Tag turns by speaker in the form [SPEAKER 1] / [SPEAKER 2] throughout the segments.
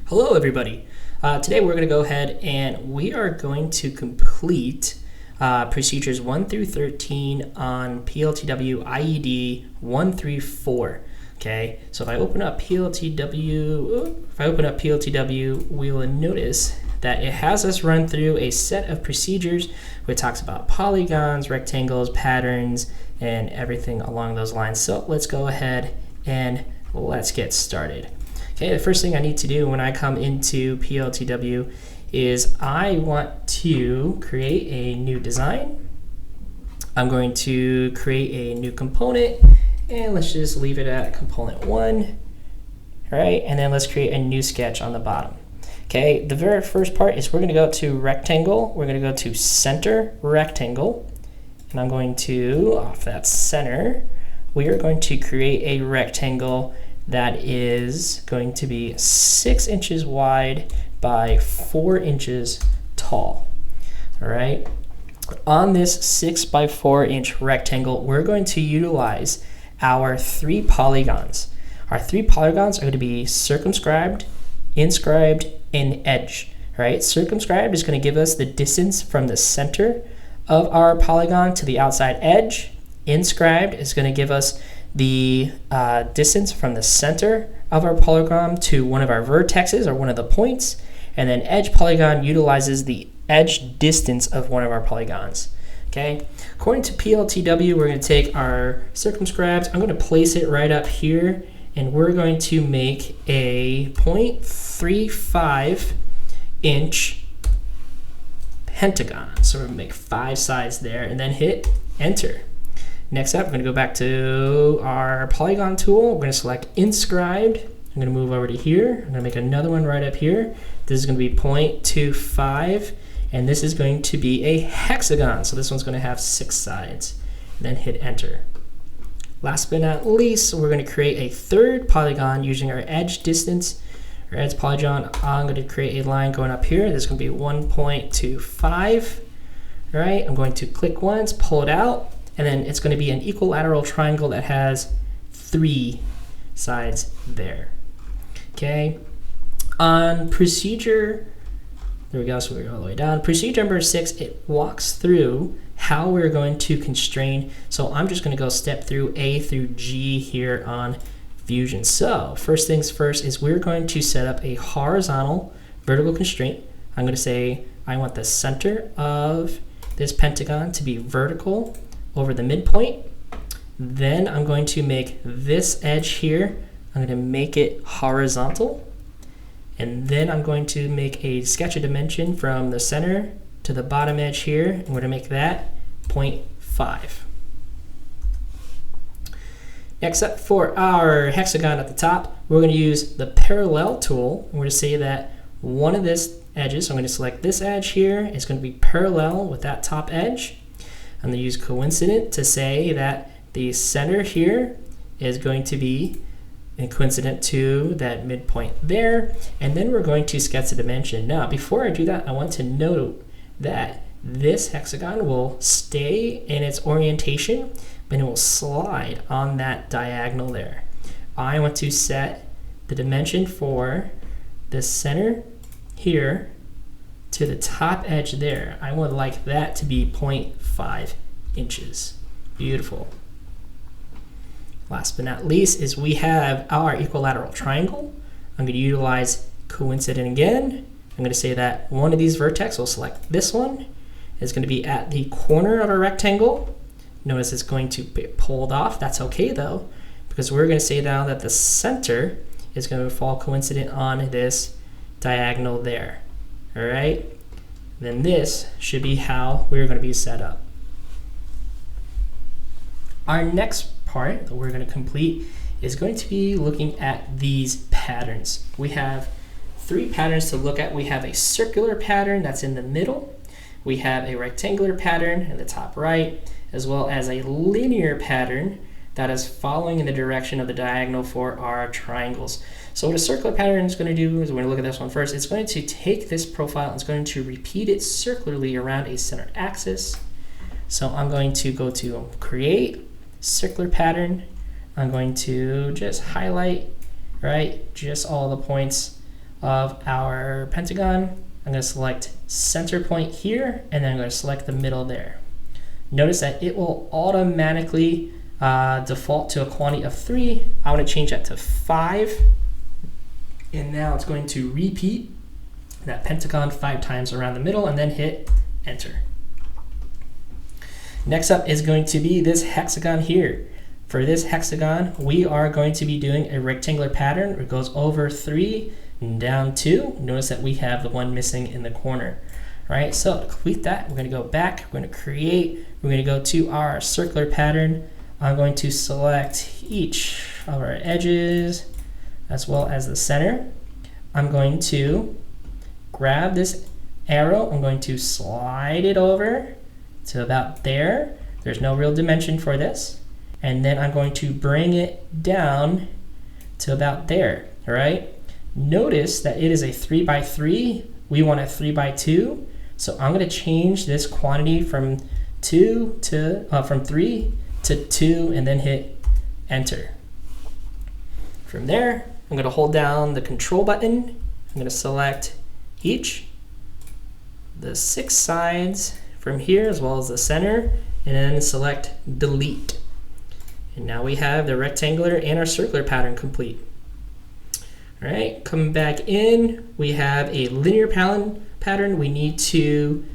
[SPEAKER 1] Hello everybody. Today we're going to go ahead and we are going to complete procedures 1 through 13 on PLTW IED 1 through 4. Okay, so if I open up PLTW, we will notice that it has us run through a set of procedures where it talks about polygons, rectangles, patterns, and everything along those lines. So let's go ahead and let's get started. Okay, the first thing I need to do when I come into PLTW is I want to create a new design. I'm going to create a new component, and let's just leave it at component 1. All right, and then let's create a new sketch on the bottom. Okay, the very first part is we're going to go to rectangle. We're going to go to center rectangle, and I'm going to, off that center, we are going to create a rectangle that is going to be 6 inches wide by 4 inches tall. All right. On this 6 by 4 inch rectangle, we're going to utilize our 3 polygons. Our 3 polygons are going to be circumscribed, inscribed, and edge. All right. Circumscribed is going to give us the distance from the center of our polygon to the outside edge. Inscribed is going to give us the distance from the center of our polygon to one of our vertexes or one of the points, and then edge polygon utilizes the edge distance of one of our polygons. Okay, according to PLTW, we're going to take our circumscribed, I'm going to place it right up here, and we're going to make a 0.35 inch pentagon. So we're going to make 5 sides there and then hit enter. Next up, we're going to go back to our polygon tool. We're going to select inscribed. I'm going to move over to here. I'm going to make another one right up here. This is going to be 0.25, and this is going to be a hexagon. So this one's going to have 6 sides. Then hit enter. Last but not least, we're going to create a third polygon using our edge distance, our edge polygon. I'm going to create a line going up here. This is going to be 1.25. All right, I'm going to click once, pull it out. And then it's going to be an equilateral triangle that has 3 sides there. Okay. On procedure, there we go. So we're going all the way down. Procedure number 6, it walks through how we're going to constrain. So I'm just going to go step through A through G here on Fusion. So first things first is we're going to set up a horizontal vertical constraint. I'm going to say I want the center of this pentagon to be vertical over the midpoint. Then I'm going to make this edge here, I'm going to make it horizontal, and then I'm going to make a sketch of dimension from the center to the bottom edge here, and we're going to make that 0.5. Next up, for our hexagon at the top, we're going to use the parallel tool, and we're going to say that one of this edges, so I'm going to select this edge here, is going to be parallel with that top edge. I'm going to use coincident to say that the center here is going to be coincident to that midpoint there, and then we're going to sketch a dimension. Now, before I do that, I want to note that this hexagon will stay in its orientation, but it will slide on that diagonal there. I want to set the dimension for the center here to the top edge there. I would like that to be 0.5 inches. Beautiful. Last but not least is we have our equilateral triangle. I'm going to utilize coincident again. I'm going to say that one of these vertex, we'll select this one, is going to be at the corner of a rectangle. Notice it's going to be pulled off. That's okay though, because we're going to say now that the center is going to fall coincident on this diagonal there. All right, then this should be how we're going to be set up. Our next part that we're going to complete is going to be looking at these patterns. We have 3 patterns to look at. We have a circular pattern that's in the middle. We have a rectangular pattern in the top right, as well as a linear pattern that is following in the direction of the diagonal for our triangles. So what a circular pattern is going to do is we're going to look at this one first. It's going to take this profile and it's going to repeat it circularly around a center axis. So I'm going to go to create circular pattern. I'm going to just highlight, right, just all the points of our pentagon. I'm going to select center point here, and then I'm going to select the middle there. Notice that it will automatically default to a quantity of 3. I want to change that to 5. And now it's going to repeat that pentagon 5 times around the middle and then hit enter. Next up is going to be this hexagon here. For this hexagon, we are going to be doing a rectangular pattern. It goes over 3 and down 2. Notice that we have the one missing in the corner. All right, so to complete that, we're going to go back, we're going to create, we're going to go to our circular pattern. I'm going to select each of our edges as well as the center. I'm going to grab this arrow, I'm going to slide it over to about there. There's no real dimension for this. And then I'm going to bring it down to about there, all right? Notice that it is a 3 by 3. We want a 3 by 2. So I'm going to change this quantity from 3 to 2 and then hit enter. From there, I'm going to hold down the control button. I'm going to select each, the 6 sides from here as well as the center, and then select delete. And now we have the rectangular and our circular pattern complete. All right, coming back in, we have a linear pattern. We need to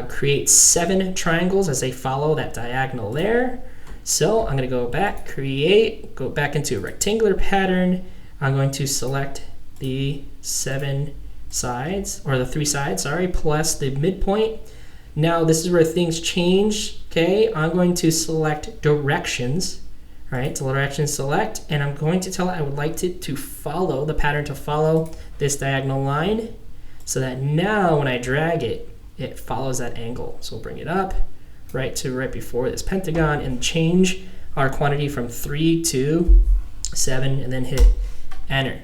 [SPEAKER 1] create 7 triangles as they follow that diagonal there. So I'm going to go back, create, go back into a rectangular pattern. I'm going to select the 7 sides, or the 3 sides, sorry, plus the midpoint. Now this is where things change, okay? I'm going to select directions, right? So direction select, and I'm going to tell it I would like it to follow, the pattern to follow this diagonal line, so that now when I drag it, it follows that angle. So we'll bring it up right before this pentagon and change our quantity from 3 to 7 and then hit enter.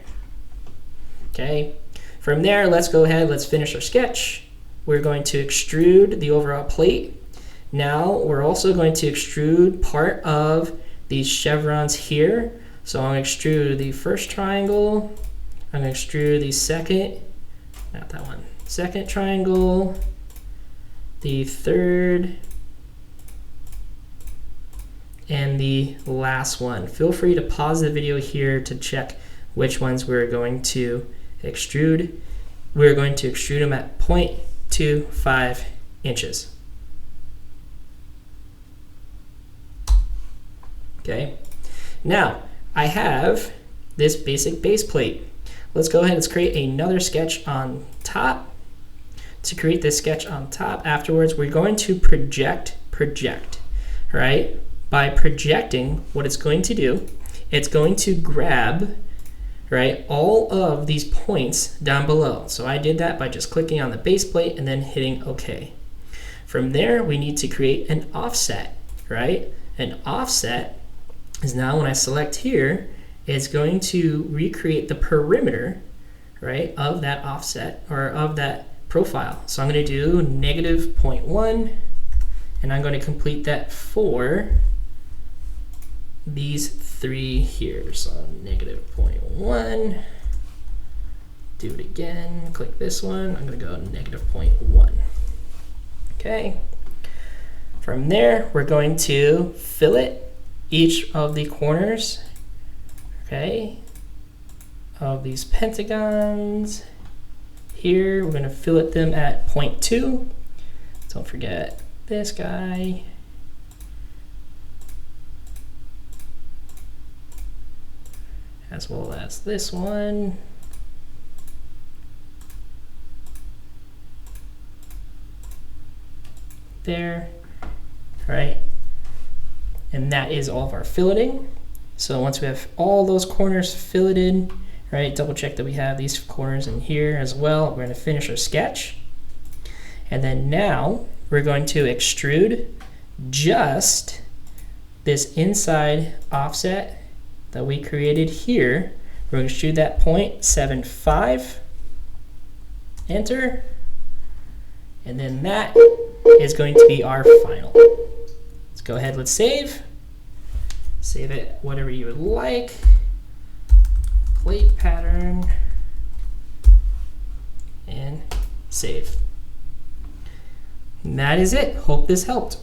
[SPEAKER 1] Okay, from there, let's go ahead, let's finish our sketch. We're going to extrude the overall plate. Now we're also going to extrude part of these chevrons here. So I'm going to extrude the first triangle, I'm going to extrude the second, not that one, second triangle, the third, and the last one. Feel free to pause the video here to check which ones we're going to extrude. We're going to extrude them at 0.25 inches. Okay, now I have this basic base plate. Let's go ahead and let's create another sketch on top. To create this sketch on top, afterwards we're going to project, right? By projecting, what it's going to do, it's going to grab, right, all of these points down below. So I did that by just clicking on the base plate and then hitting OK. From there, we need to create an offset, right? An offset is now when I select here, it's going to recreate the perimeter, right, of that offset or of that profile. So I'm going to do -0.1, and I'm going to complete that for these 3 here. So -0.1, do it again, click this one, I'm going to go -0.1. Okay, from there we're going to fillet each of the corners, okay, of these pentagons. Here we're going to fillet them at 0.2. Don't forget this guy. As well as this one. There, right? And that is all of our filleting. So once we have all those corners filleted, right, double check that we have these corners in here as well. We're going to finish our sketch. And then now we're going to extrude just this inside offset that we created here. We're going to extrude that 0.75, enter, and then that is going to be our final. Let's go ahead, let's save. Save it whatever you would like. Plate pattern. save. And that is it. Hope this helped.